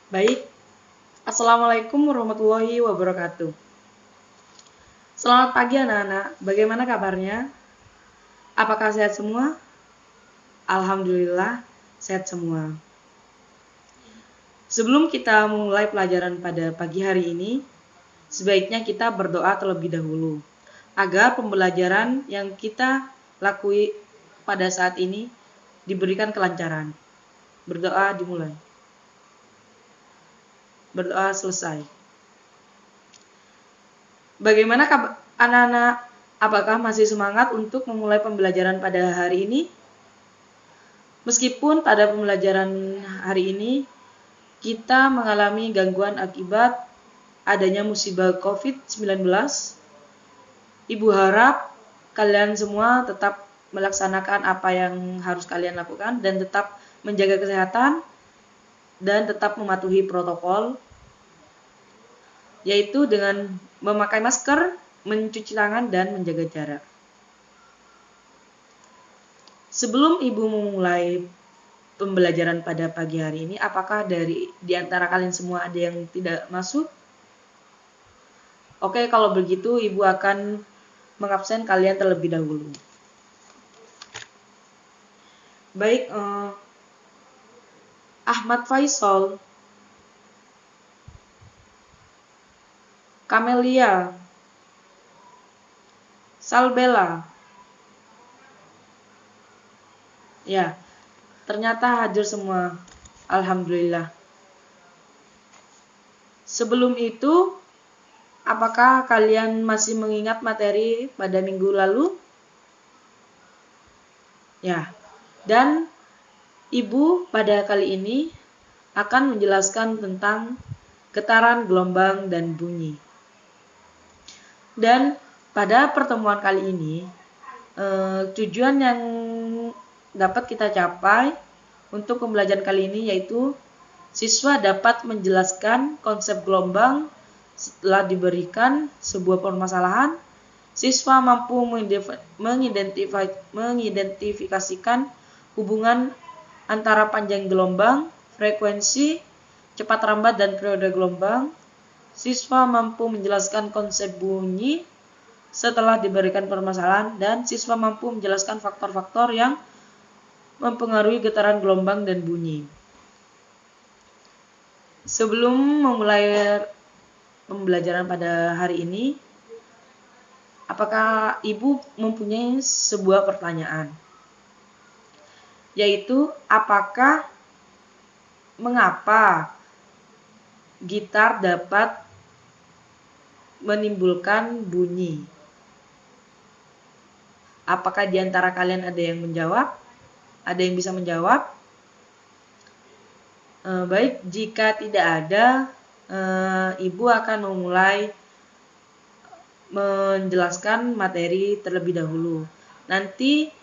Baik, Assalamualaikum warahmatullahi wabarakatuh. Selamat pagi anak-anak, bagaimana kabarnya? Apakah sehat semua? Alhamdulillah, sehat semua. Sebelum kita memulai pelajaran pada pagi hari ini, sebaiknya kita berdoa terlebih dahulu, agar pembelajaran yang kita lakui pada saat ini diberikan kelancaran. Berdoa dimulai. Berdoa selesai. Bagaimana anak-anak? Apakah masih semangat untuk memulai pembelajaran pada hari ini? Meskipun pada pembelajaran hari ini kita mengalami gangguan akibat adanya musibah COVID-19, Ibu harap kalian semua tetap melaksanakan apa yang harus kalian lakukan dan tetap menjaga kesehatan dan tetap mematuhi protokol, yaitu dengan memakai masker, mencuci tangan, dan menjaga jarak. Sebelum Ibu memulai pembelajaran pada pagi hari ini, apakah di antara kalian semua ada yang tidak masuk? Oke, kalau begitu Ibu akan mengabsen kalian terlebih dahulu. Baik, Ahmad Faisal, Kamelia, Salbella. Ya, ternyata hadir semua. Alhamdulillah. Sebelum itu, apakah kalian masih mengingat materi pada minggu lalu? Ya, dan Ibu pada kali ini akan menjelaskan tentang getaran, gelombang, dan bunyi. Dan pada pertemuan kali ini, tujuan yang dapat kita capai untuk pembelajaran kali ini yaitu siswa dapat menjelaskan konsep gelombang setelah diberikan sebuah permasalahan. Siswa mampu mengidentifikasikan hubungan antara panjang gelombang, frekuensi, cepat rambat, dan periode gelombang. Siswa mampu menjelaskan konsep bunyi setelah diberikan permasalahan, dan siswa mampu menjelaskan faktor-faktor yang mempengaruhi getaran, gelombang, dan bunyi. Sebelum memulai pembelajaran pada hari ini, apakah Ibu mempunyai sebuah pertanyaan? Yaitu, mengapa gitar dapat menimbulkan bunyi? Apakah di antara kalian ada yang menjawab? Ada yang bisa menjawab? Baik, jika tidak ada, Ibu akan memulai menjelaskan materi terlebih dahulu. Nanti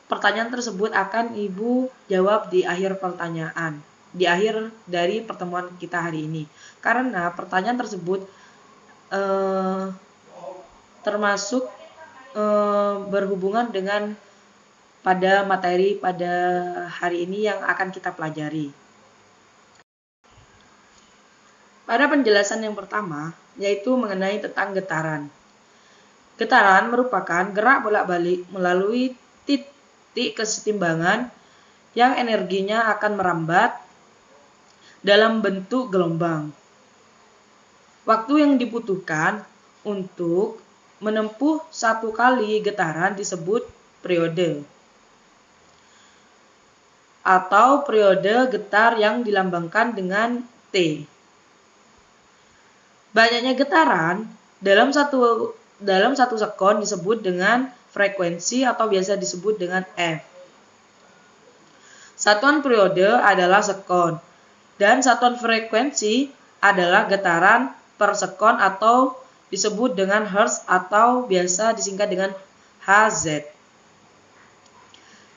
pertanyaan tersebut akan Ibu jawab di akhir pertanyaan, di akhir dari pertemuan kita hari ini. Karena pertanyaan tersebut termasuk berhubungan dengan pada materi pada hari ini yang akan kita pelajari. Pada penjelasan yang pertama, yaitu mengenai tentang getaran. Getaran merupakan gerak bolak-balik melalui titik kesetimbangan yang energinya akan merambat dalam bentuk gelombang. Waktu yang dibutuhkan untuk menempuh satu kali getaran disebut periode, atau periode getar yang dilambangkan dengan T. Banyaknya getaran dalam satu sekon disebut dengan frekuensi atau biasa disebut dengan F. Satuan periode adalah sekon dan satuan frekuensi adalah getaran per sekon atau disebut dengan Hertz atau biasa disingkat dengan Hz.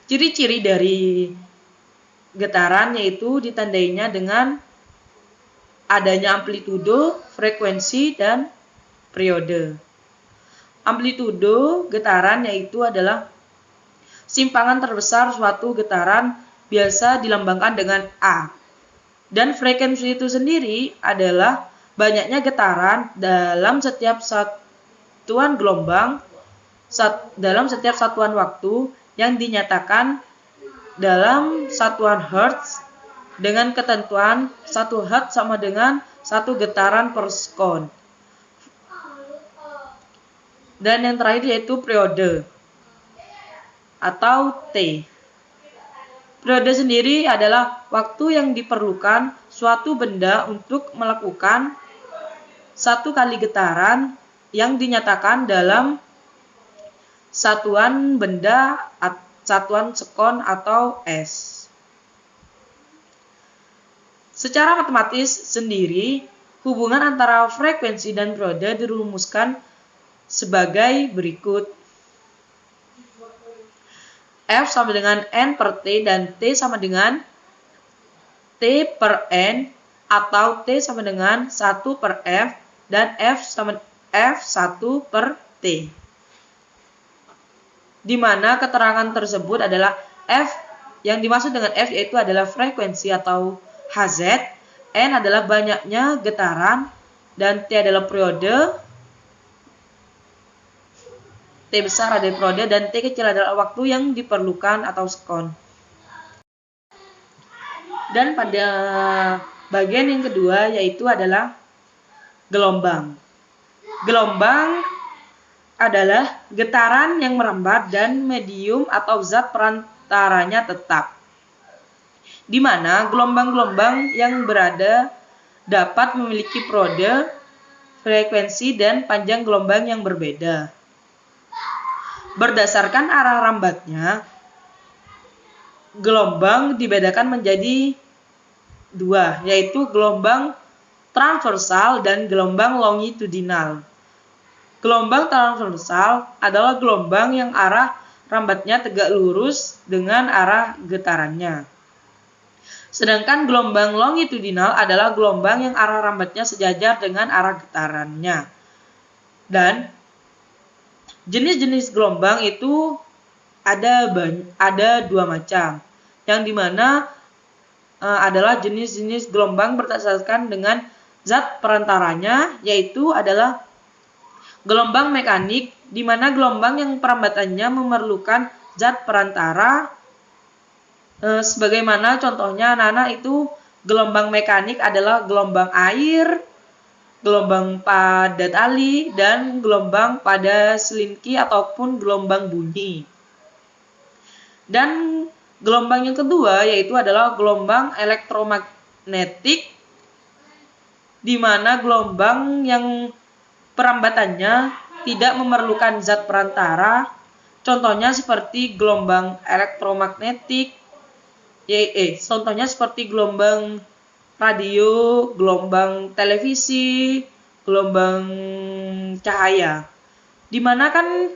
Ciri-ciri dari getaran yaitu ditandainya dengan adanya amplitudo, frekuensi, dan periode. Amplitudo getaran yaitu adalah simpangan terbesar suatu getaran biasa dilambangkan dengan A. Dan frekuensi itu sendiri adalah banyaknya getaran dalam setiap satuan gelombang dalam setiap satuan waktu yang dinyatakan dalam satuan Hertz dengan ketentuan 1 Hertz sama dengan 1 getaran per sekon. Dan yang terakhir yaitu periode atau T. Periode sendiri adalah waktu yang diperlukan suatu benda untuk melakukan satu kali getaran yang dinyatakan dalam satuan benda, satuan sekon atau S. Secara matematis sendiri, hubungan antara frekuensi dan periode dirumuskan sebagai berikut. F sama dengan N per T dan T sama dengan T per N atau T sama dengan 1 per F dan F sama F1 per T. Di mana keterangan tersebut adalah F, yang dimaksud dengan F yaitu adalah frekuensi atau Hz, N adalah banyaknya getaran, dan T adalah periode, T besar adalah periode, dan T kecil adalah waktu yang diperlukan atau sekon. Dan pada bagian yang kedua yaitu adalah gelombang. Gelombang adalah getaran yang merambat dan medium atau zat perantaranya tetap. Di mana gelombang-gelombang yang berada dapat memiliki periode, frekuensi, dan panjang gelombang yang berbeda. Berdasarkan arah rambatnya, gelombang dibedakan menjadi dua, yaitu gelombang transversal dan gelombang longitudinal. Gelombang transversal adalah gelombang yang arah rambatnya tegak lurus dengan arah getarannya. Sedangkan gelombang longitudinal adalah gelombang yang arah rambatnya sejajar dengan arah getarannya. Dan jenis-jenis gelombang itu ada dua macam, yang dimana adalah jenis-jenis gelombang berdasarkan dengan zat perantaranya, yaitu adalah gelombang mekanik, di mana gelombang yang perambatannya memerlukan zat perantara. Sebagaimana contohnya anak-anak itu gelombang mekanik adalah gelombang air, gelombang pada tali, dan gelombang pada selinki ataupun gelombang bunyi. Dan gelombang yang kedua yaitu adalah gelombang elektromagnetik, di mana gelombang yang perambatannya tidak memerlukan zat perantara. Contohnya seperti gelombang elektromagnetik, contohnya seperti gelombang radio, gelombang televisi, gelombang cahaya. Dimana kan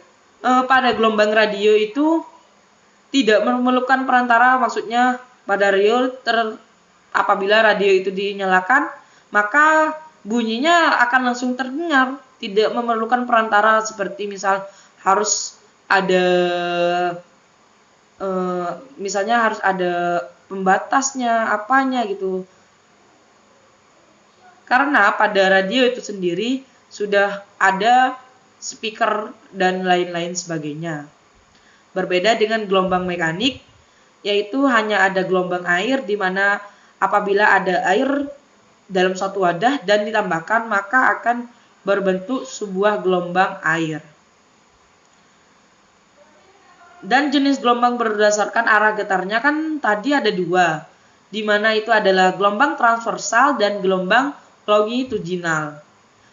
pada gelombang radio itu tidak memerlukan perantara, maksudnya pada radio apabila radio itu dinyalakan, maka bunyinya akan langsung terdengar, tidak memerlukan perantara seperti misal harus ada misalnya harus ada pembatasnya, apanya gitu. Karena pada radio itu sendiri sudah ada speaker dan lain-lain sebagainya. Berbeda dengan gelombang mekanik, yaitu hanya ada gelombang air, di mana apabila ada air dalam suatu wadah dan ditambahkan, maka akan berbentuk sebuah gelombang air. Dan jenis gelombang berdasarkan arah getarnya kan tadi ada dua, di mana itu adalah gelombang transversal dan gelombang longitudinal.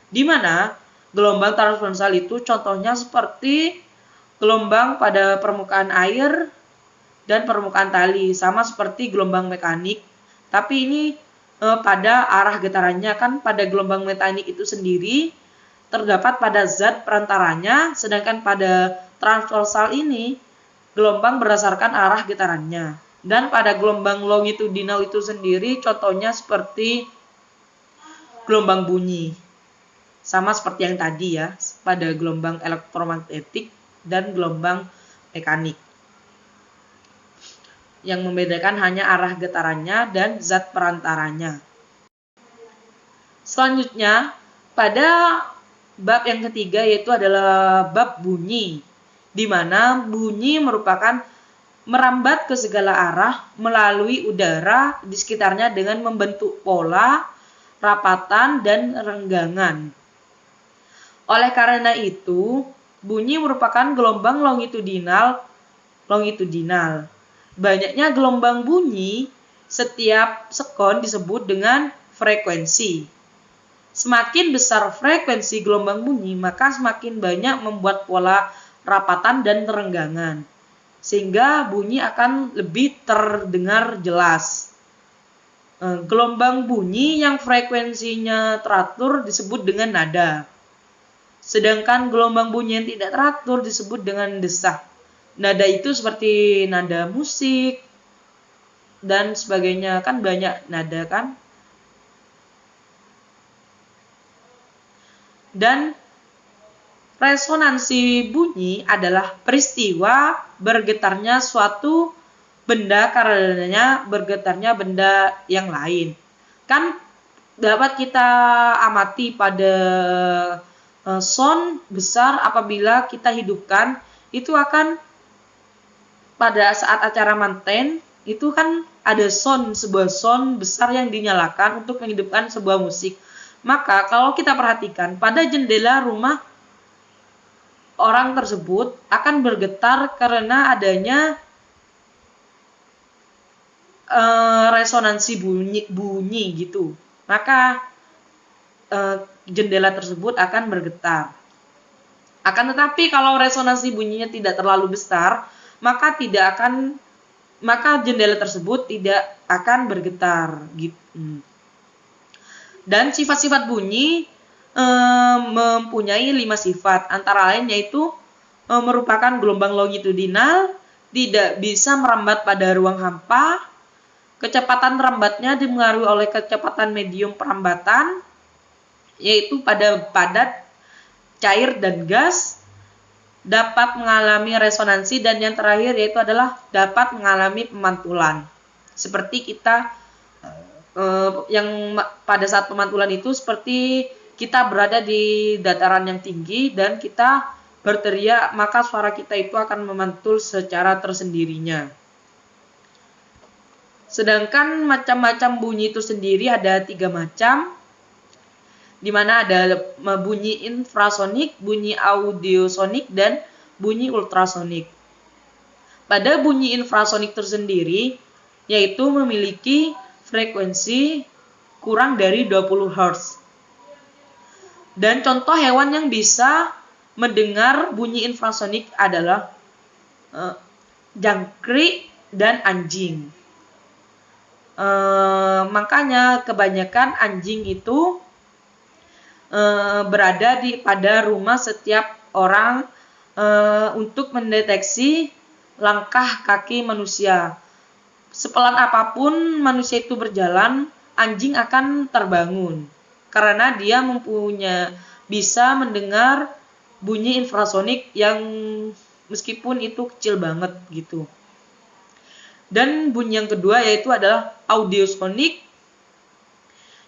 Di mana gelombang transversal itu contohnya seperti gelombang pada permukaan air dan permukaan tali, sama seperti gelombang mekanik. Tapi ini pada arah getarannya, kan pada gelombang mekanik itu sendiri terdapat pada zat perantaranya, sedangkan pada transversal ini gelombang berdasarkan arah getarannya. Dan pada gelombang longitudinal itu sendiri contohnya seperti gelombang bunyi. Sama seperti yang tadi ya, pada gelombang elektromagnetik dan gelombang mekanik. yang membedakan hanya arah getarannya dan zat perantaranya. Selanjutnya, pada bab yang ketiga yaitu adalah bab bunyi, di mana bunyi merupakan merambat ke segala arah melalui udara di sekitarnya dengan membentuk pola, rapatan, dan renggangan. Oleh karena itu, bunyi merupakan gelombang longitudinal. Banyaknya gelombang bunyi setiap sekon disebut dengan frekuensi. Semakin besar frekuensi gelombang bunyi, maka semakin banyak membuat pola rapatan dan renggangan, sehingga bunyi akan lebih terdengar jelas. Gelombang bunyi yang frekuensinya teratur disebut dengan nada. Sedangkan gelombang bunyi yang tidak teratur disebut dengan desah. Nada itu seperti nada musik dan sebagainya, kan banyak nada kan. Dan resonansi bunyi adalah peristiwa bergetarnya suatu benda karenanya bergetarnya benda yang lain. Kan dapat kita amati pada sound besar apabila kita hidupkan, itu akan pada saat acara manten itu kan ada sebuah sound besar yang dinyalakan untuk menghidupkan sebuah musik. Maka kalau kita perhatikan pada jendela rumah orang tersebut akan bergetar karena adanya resonansi bunyi gitu. Maka jendela tersebut akan bergetar. Akan tetapi kalau resonansi bunyinya tidak terlalu besar, maka jendela tersebut tidak akan bergetar gitu. Dan sifat-sifat bunyi mempunyai 5 sifat, antara lain yaitu merupakan gelombang longitudinal, tidak bisa merambat pada ruang hampa, kecepatan rambatnya dipengaruhi oleh kecepatan medium perambatan, yaitu pada padat, cair, dan gas, dapat mengalami resonansi, dan yang terakhir yaitu adalah dapat mengalami pemantulan. Seperti kita yang pada saat pemantulan itu seperti kita berada di dataran yang tinggi dan kita berteriak, maka suara kita itu akan memantul secara tersendirinya. Sedangkan macam-macam bunyi itu sendiri ada 3 macam, di mana ada bunyi infrasonik, bunyi audiosonik, dan bunyi ultrasonik. Pada bunyi infrasonik tersendiri, yaitu memiliki frekuensi kurang dari 20 Hz. Dan contoh hewan yang bisa mendengar bunyi infrasonik adalah jangkrik dan anjing. Makanya kebanyakan anjing itu berada pada rumah setiap orang untuk mendeteksi langkah kaki manusia. Sepelan apapun manusia itu berjalan, anjing akan terbangun karena dia bisa mendengar bunyi infrasonik yang meskipun itu kecil banget gitu. Dan bunyi yang kedua yaitu adalah audiosonik,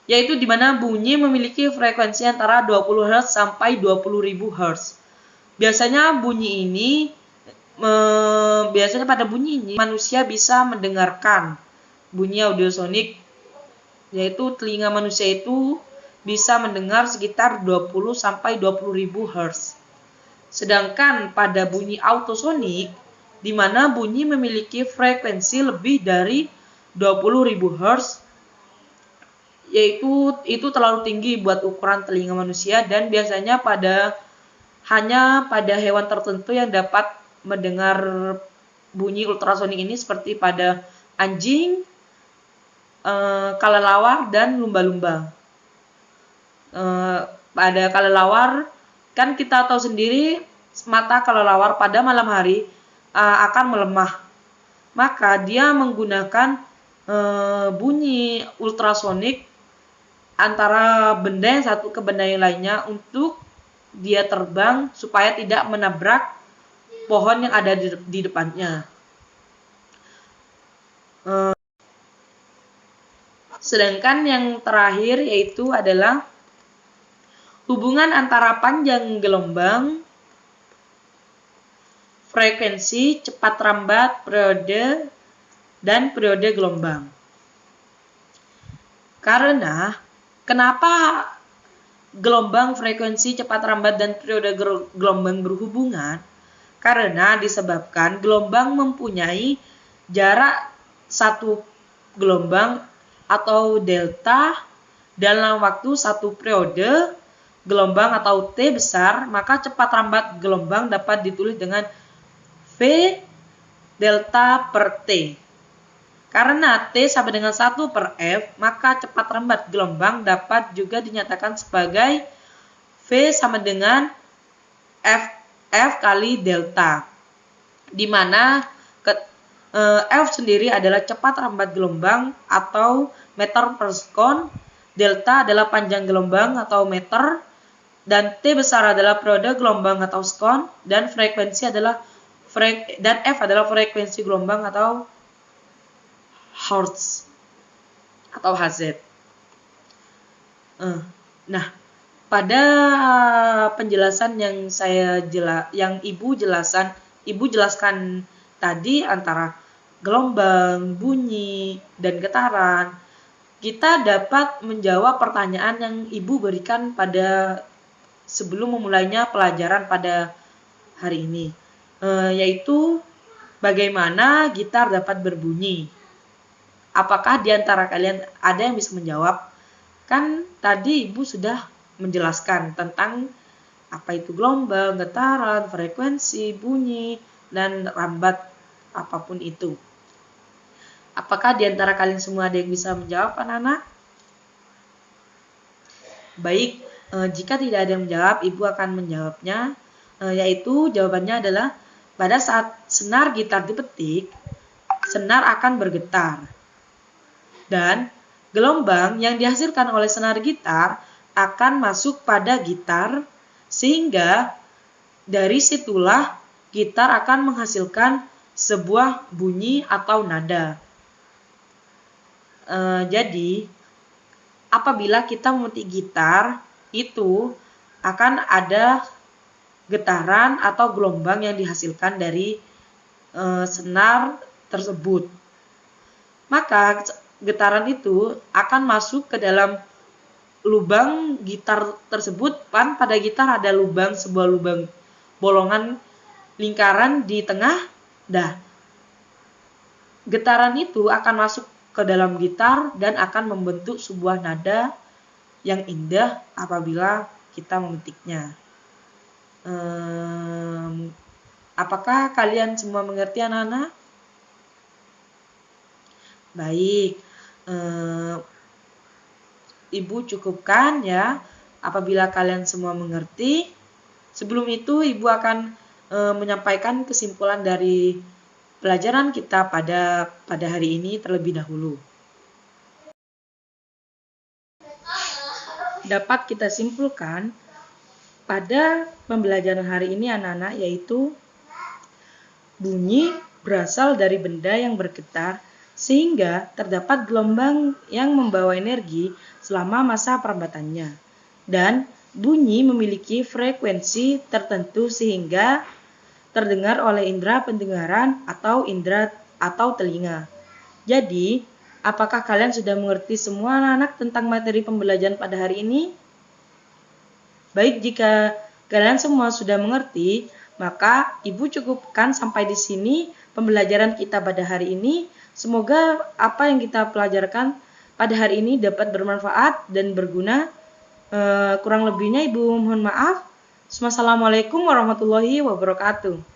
yaitu di mana bunyi memiliki frekuensi antara 20 Hz sampai 20.000 Hz. Biasanya pada bunyi ini manusia bisa mendengarkan bunyi audiosonik, yaitu telinga manusia itu bisa mendengar sekitar 20 sampai 20.000 Hz. Sedangkan pada bunyi autosonik, di mana bunyi memiliki frekuensi lebih dari 20.000 Hz, yaitu itu terlalu tinggi buat ukuran telinga manusia dan biasanya hanya pada hewan tertentu yang dapat mendengar bunyi ultrasonik ini, seperti pada anjing, kelelawar, dan lumba-lumba. Pada kelelawar, kan kita tahu sendiri mata kelelawar pada malam hari akan melemah. Maka dia menggunakan bunyi ultrasonik antara benda yang satu ke benda yang lainnya untuk dia terbang supaya tidak menabrak pohon yang ada di depannya. Sedangkan yang terakhir yaitu adalah hubungan antara panjang gelombang, frekuensi, cepat rambat, periode, dan periode gelombang. Karena kenapa gelombang, frekuensi, cepat rambat, dan periode gelombang berhubungan? Karena disebabkan gelombang mempunyai jarak satu gelombang atau delta dalam waktu satu periode gelombang atau T besar, maka cepat rambat gelombang dapat ditulis dengan V delta per T. Karena T sama dengan 1 per F, maka cepat rambat gelombang dapat juga dinyatakan sebagai V sama dengan F kali delta. Di mana F sendiri adalah cepat rambat gelombang atau meter per sekon, delta adalah panjang gelombang atau meter, dan T besar adalah periode gelombang atau sekon, dan frekuensi adalah F adalah frekuensi gelombang atau hertz atau Hz. Nah, pada penjelasan yang Ibu jelaskan tadi antara gelombang, bunyi, dan getaran, kita dapat menjawab pertanyaan yang Ibu berikan pada sebelum memulainya pelajaran pada hari ini, yaitu bagaimana gitar dapat berbunyi. Apakah di antara kalian ada yang bisa menjawab? Kan tadi Ibu sudah menjelaskan tentang apa itu gelombang, getaran, frekuensi, bunyi, dan rambat apapun itu. Apakah di antara kalian semua ada yang bisa menjawab, anak-anak? Baik, jika tidak ada yang menjawab, Ibu akan menjawabnya, yaitu jawabannya adalah pada saat senar gitar dipetik, senar akan bergetar. Dan gelombang yang dihasilkan oleh senar gitar akan masuk pada gitar, sehingga dari situlah gitar akan menghasilkan sebuah bunyi atau nada. Jadi, apabila kita memetik gitar, itu akan ada getaran atau gelombang yang dihasilkan dari senar tersebut. Maka getaran itu akan masuk ke dalam lubang gitar tersebut. Pada gitar ada sebuah lubang bolongan lingkaran di tengah. Getaran itu akan masuk ke dalam gitar dan akan membentuk sebuah nada yang indah apabila kita memetiknya. Apakah kalian semua mengerti, anak-anak? Baik, Ibu cukupkan ya apabila kalian semua mengerti. Sebelum itu Ibu akan menyampaikan kesimpulan dari pelajaran kita pada hari ini terlebih dahulu. Dapat kita simpulkan pada pembelajaran hari ini, anak-anak, yaitu bunyi berasal dari benda yang bergetar sehingga terdapat gelombang yang membawa energi selama masa perambatannya. Dan bunyi memiliki frekuensi tertentu sehingga terdengar oleh indera pendengaran atau indera atau telinga. Jadi, apakah kalian sudah mengerti semua, anak-anak, tentang materi pembelajaran pada hari ini? Baik, jika kalian semua sudah mengerti, maka Ibu cukupkan sampai di sini pembelajaran kita pada hari ini. Semoga apa yang kita pelajarkan pada hari ini dapat bermanfaat dan berguna. Kurang lebihnya Ibu mohon maaf. Wassalamualaikum warahmatullahi wabarakatuh.